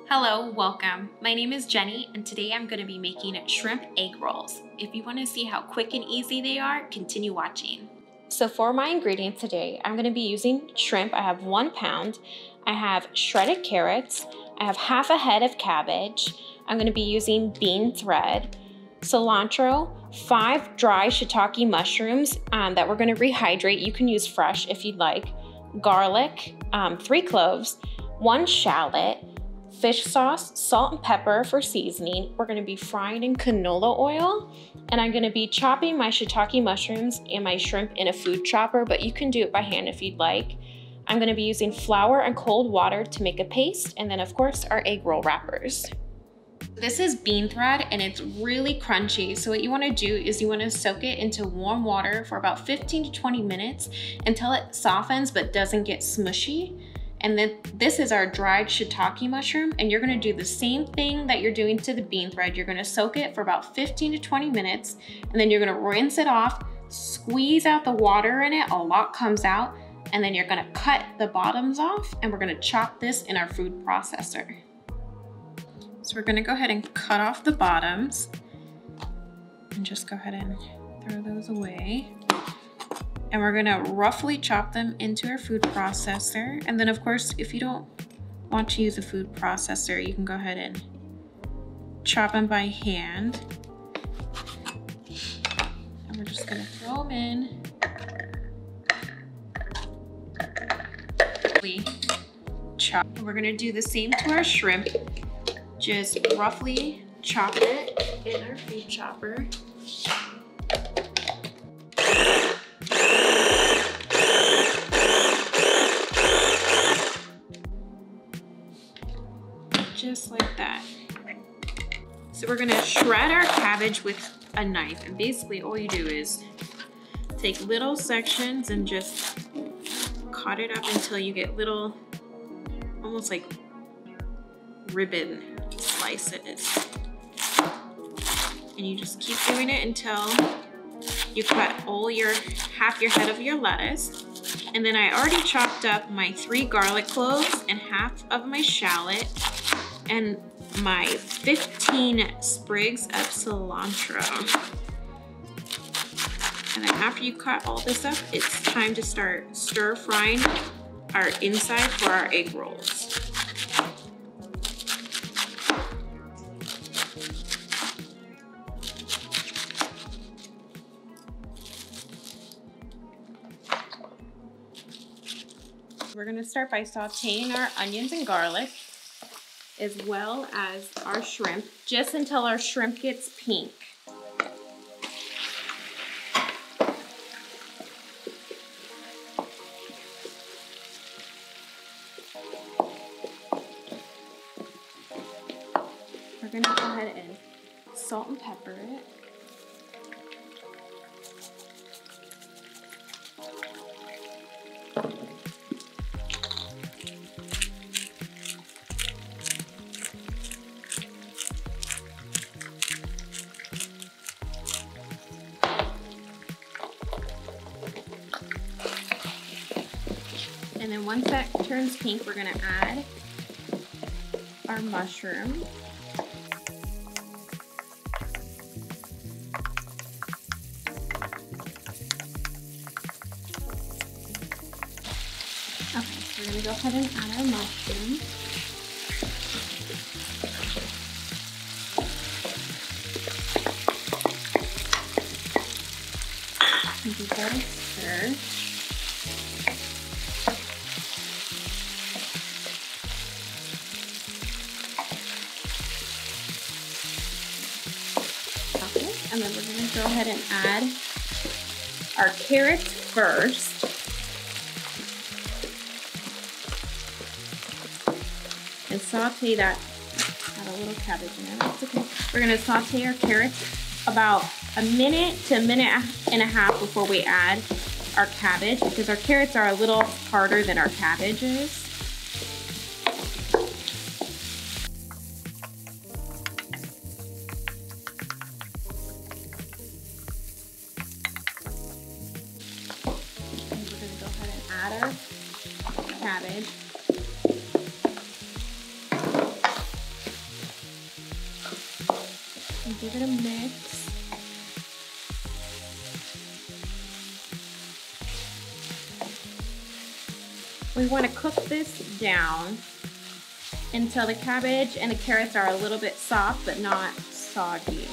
Hello, welcome. My name is Jenny and today I'm going to be making shrimp egg rolls. If you want to see how quick and easy they are, continue watching. So for my ingredients today, I'm going to be using shrimp. I have 1 pound. I have shredded carrots. I have half a head of cabbage. I'm going to be using bean thread, cilantro, 5 dry shiitake mushrooms that we're going to rehydrate. You can use fresh if you'd like. Garlic, 3 cloves, 1 shallot, fish sauce, salt and pepper for seasoning. We're gonna be frying in canola oil, and I'm gonna be chopping my shiitake mushrooms and my shrimp in a food chopper, but you can do it by hand if you'd like. I'm gonna be using flour and cold water to make a paste, and then of course our egg roll wrappers. This is bean thread and it's really crunchy. So what you wanna do is you wanna soak it into warm water for about 15 to 20 minutes until it softens but doesn't get smushy. And then this is our dried shiitake mushroom, and you're gonna do the same thing that you're doing to the bean thread. You're gonna soak it for about 15 to 20 minutes, and then you're gonna rinse it off, squeeze out the water in it, a lot comes out, and then you're gonna cut the bottoms off, and we're gonna chop this in our food processor. So we're gonna go ahead and cut off the bottoms, and just go ahead and throw those away. And we're gonna roughly chop them into our food processor. And then of course, if you don't want to use a food processor, you can go ahead and chop them by hand. And we're just gonna throw them in. Chop. And we're gonna do the same to our shrimp. Just roughly chop it in our food chopper. Just like that. So we're gonna shred our cabbage with a knife, and basically all you do is take little sections and just cut it up until you get little, almost like ribbon slices. And you just keep doing it until you cut half your head of your lettuce. And then I already chopped up my 3 garlic cloves and half of my shallot and my 15 sprigs of cilantro. And then after you cut all this up, it's time to start stir frying our inside for our egg rolls. We're gonna start by sauteing our onions and garlic, as well as our shrimp, just until our shrimp gets pink. We're gonna go ahead and salt and pepper it. And then once that turns pink, we're gonna add our mushroom. Okay, so we're gonna go ahead and add our mushroom. And give that a stir. And then we're gonna go ahead and add our carrots first. And saute that. Add a little cabbage in there, that's okay. We're gonna saute our carrots about a minute to a minute and a half before we add our cabbage, because our carrots are a little harder than our cabbage is. Add our cabbage. Give it a mix. We want to cook this down until the cabbage and the carrots are a little bit soft but not soggy.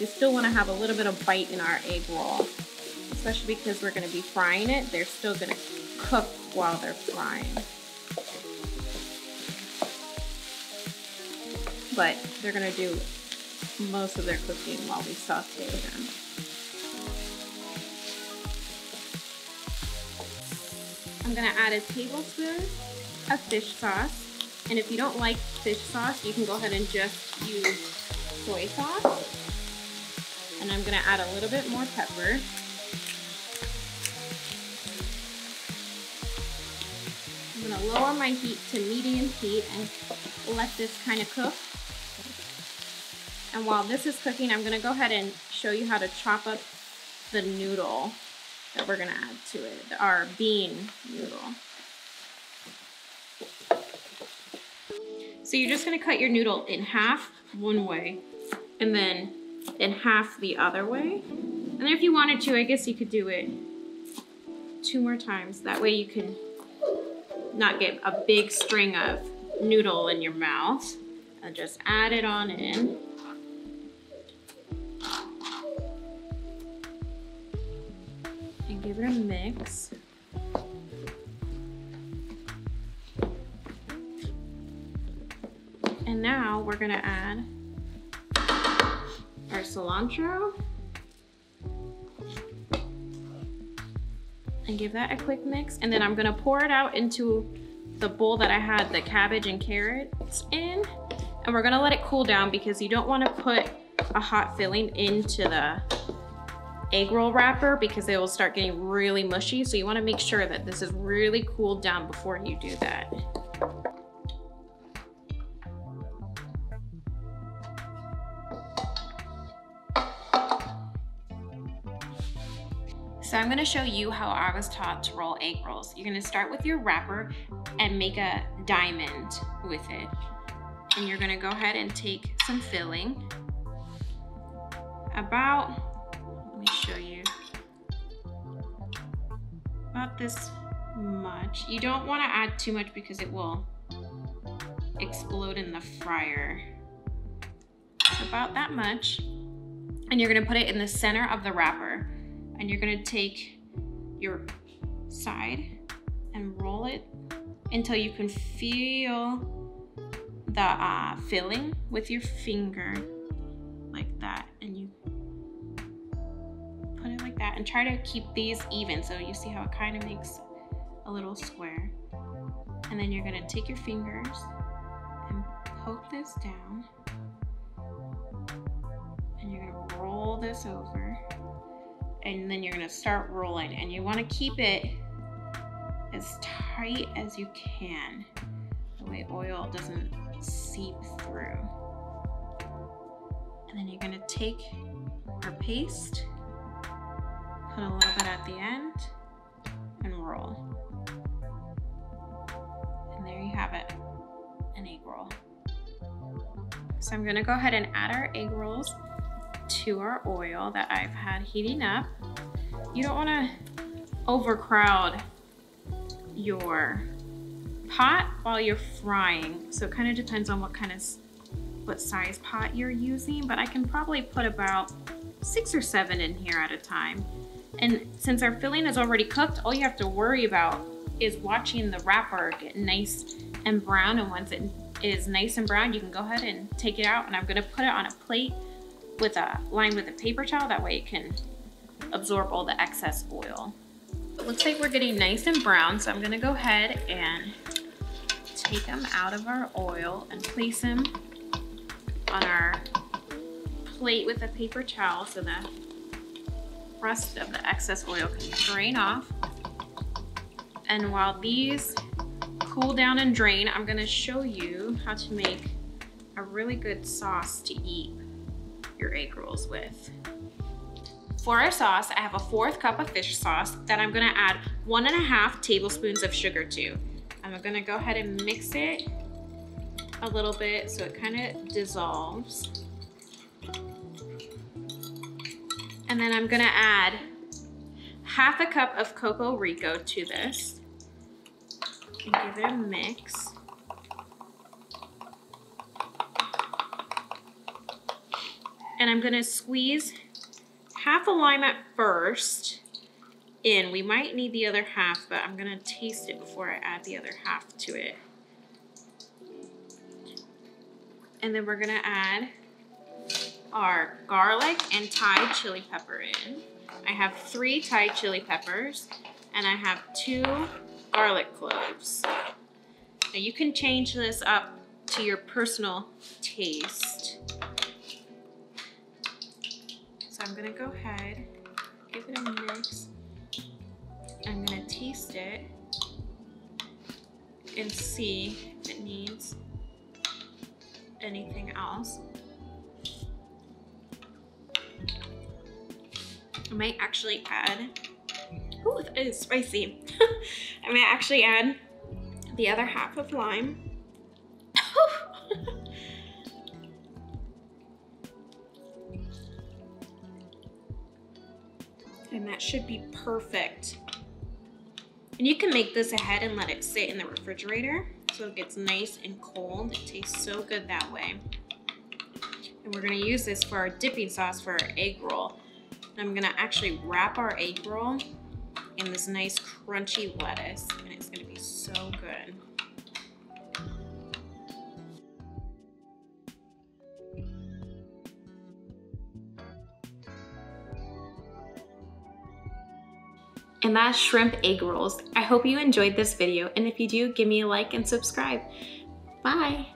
We still want to have a little bit of bite in our egg roll, especially because we're going to be frying it. They're still going to cook while they're frying. But they're going to do most of their cooking while we saute them. I'm going to add a tablespoon of fish sauce. And if you don't like fish sauce, you can go ahead and just use soy sauce. And I'm going to add a little bit more pepper. I'm going to lower my heat to medium heat and let this kind of cook. And while this is cooking, I'm going to go ahead and show you how to chop up the noodle that we're going to add to it, our bean noodle. So you're just going to cut your noodle in half one way and then in half the other way. And then if you wanted to, I guess you could do it 2 more times. That way you can not get a big string of noodle in your mouth. And just add it on in. And give it a mix. And now we're gonna add our cilantro and give that a quick mix. And then I'm gonna pour it out into the bowl that I had the cabbage and carrots in. And we're gonna let it cool down because you don't wanna put a hot filling into the egg roll wrapper because it will start getting really mushy. So you wanna make sure that this is really cooled down before you do that. So I'm gonna show you how I was taught to roll egg rolls. You're gonna start with your wrapper and make a diamond with it. And you're gonna go ahead and take some filling. Let me show you. About this much. You don't wanna add too much because it will explode in the fryer. So about that much. And you're gonna put it in the center of the wrapper. And you're gonna take your side and roll it until you can feel the filling with your finger like that. And you put it like that and try to keep these even so you see how it kind of makes a little square. And then you're gonna take your fingers and poke this down. And you're gonna roll this over. And then you're gonna start rolling, and you wanna keep it as tight as you can. The way oil doesn't seep through. And then you're gonna take our paste, put a little bit at the end, and roll. And there you have it, an egg roll. So I'm gonna go ahead and add our egg rolls to our oil that I've had heating up. You don't want to overcrowd your pot while you're frying. So it kind of depends on what size pot you're using, but I can probably put about 6 or 7 in here at a time. And since our filling is already cooked, all you have to worry about is watching the wrapper get nice and brown. And once it is nice and brown, you can go ahead and take it out. And I'm gonna put it on a plate lined with a paper towel. That way it can absorb all the excess oil. It looks like we're getting nice and brown, so I'm gonna go ahead and take them out of our oil and place them on our plate with a paper towel so the rest of the excess oil can drain off. And while these cool down and drain, I'm gonna show you how to make a really good sauce to eat your egg rolls with. For our sauce, I have a 1/4 cup of fish sauce that I'm gonna add 1½ tablespoons of sugar to. I'm gonna go ahead and mix it a little bit so it kind of dissolves. And then I'm gonna add half a cup of Coco Rico to this and give it a mix. And I'm gonna squeeze half a lime at first in. We might need the other half, but I'm gonna taste it before I add the other half to it. And then we're gonna add our garlic and Thai chili pepper in. I have 3 Thai chili peppers and I have 2 garlic cloves. Now you can change this up to your personal taste. So I'm gonna go ahead, give it a mix. I'm gonna taste it and see if it needs anything else. I might actually add, ooh, that is spicy. I might actually add the other half of lime. And that should be perfect. And you can make this ahead and let it sit in the refrigerator so it gets nice and cold. It tastes so good that way. And we're gonna use this for our dipping sauce for our egg roll. And I'm gonna actually wrap our egg roll in this nice crunchy lettuce, and it's gonna be so good. And that's shrimp egg rolls. I hope you enjoyed this video, and if you do, give me a like and subscribe. Bye.